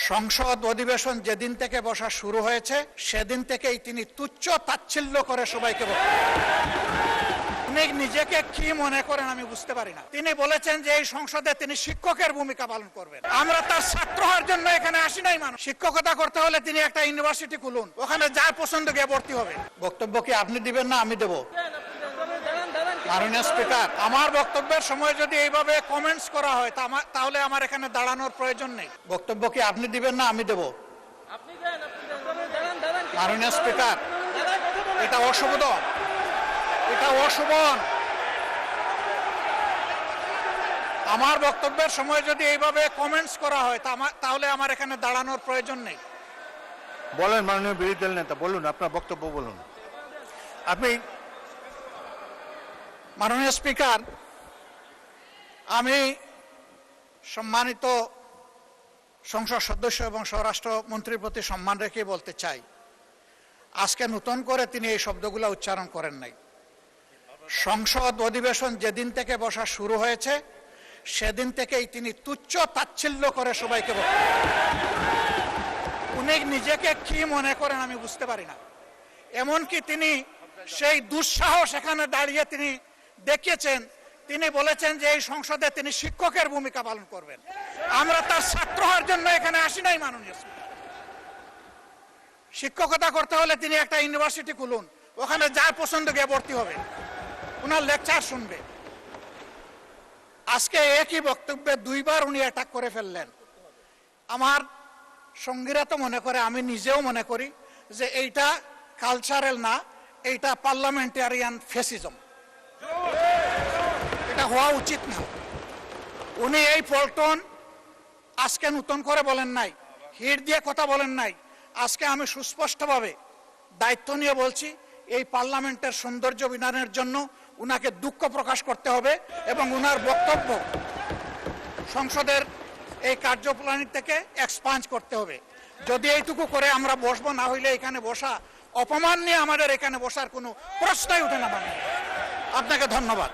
সংসদ অধিবেশন যেদিন থেকে বসা শুরু হয়েছে সেদিন থেকেই তিনি তুচ্ছ তাচ্ছিল্য করে সবাইকে নিজেকে কি মনে করেন আমি বুঝতে পারি না। তিনি বলেছেন যে এই সংসদে তিনি শিক্ষকের ভূমিকা পালন করবেন। আমরা তার ছাত্র হওয়ার জন্য এখানে আসি নাই। মানুষ শিক্ষকতা করতে হলে তিনি একটা ইউনিভার্সিটি খুলুন, ওখানে যা পছন্দ গিয়ে ভর্তি হবে। বক্তব্য কি আপনি দিবেন না আমি দেব? মাননীয় স্পিকার, আমার বক্তব্যের সময় যদি এইভাবে কমেন্টস করা হয় তাহলে আমার এখানে দাঁড়ানোর প্রয়োজন নেই। বক্তব্য কি আপনি দিবেন না আমি দেব? মাননীয় স্পিকার, এটা অশোভন, এটা অশোভন। আমার বক্তব্যের সময় যদি এইভাবে কমেন্টস করা হয় তাহলে আমার এখানে দাঁড়ানোর প্রয়োজন নেই। বলেন মাননীয় বিরোধী দল নেতা, বলুন আপনার বক্তব্য বলুন। আপনি মাননীয় স্পিকার, আমি সম্মানিত সংসদ সদস্য এবং স্বরাষ্ট্রমন্ত্রীর প্রতি সম্মান রেখে বলতে চাই, আজকে নতুন করে তিনি এই শব্দগুলো উচ্চারণ করেন নাই। সংসদ অধিবেশন যেদিন থেকে বসা শুরু হয়েছে সেদিন থেকেই তিনি তুচ্ছ তাচ্ছিল্য করে সবাইকে উনি নিজেকে কি মনে করেন আমি বুঝতে পারি না। এমনকি তিনি সেই দুঃসাহস এখানে দাঁড়িয়ে তিনি দেখিয়েছেন, তিনি বলেছেন যে এই সংসদে তিনি শিক্ষকের ভূমিকা পালন করবেন। আমরা তার ছাত্র হওয়ার জন্য এখানে আসি নাই। মাননীয় শিক্ষকতা করতে হলে তিনি একটা ইউনিভার্সিটি খুলুন, ওখানে যা পছন্দ গিয়ে ভর্তি হবে, ওনার লেকচার শুনবে। আজকে একই বক্তব্যে দুইবার উনি অ্যাটাক করে ফেললেন। আমার সঙ্গীরা তো মনে করে, আমি নিজেও মনে করি যে এইটা কালচারাল না, এইটা পার্লামেন্টারিয়ান ফ্যাসিজম। এটা হওয়া উচিত না। উনি এই পল্টন আজকে নতুন করে বলেন নাই, হিট দিয়ে কথা বলেন নাই। আজকে আমি সুস্পষ্টভাবে দায়িত্ব নিয়ে বলছি, এই পার্লামেন্টের সৌন্দর্য বিধানের জন্য উনাকে দুঃখ প্রকাশ করতে হবে এবং উনার বক্তব্য সংসদের এই কার্যপ্রণালী থেকে এক্সপান্স করতে হবে। যদি এইটুকু করে আমরা বসবো, না হইলে এখানে বসা অপমান নিয়ে আমাদের এখানে বসার কোনো প্রশ্নই উঠে না। আপনাকে ধন্যবাদ।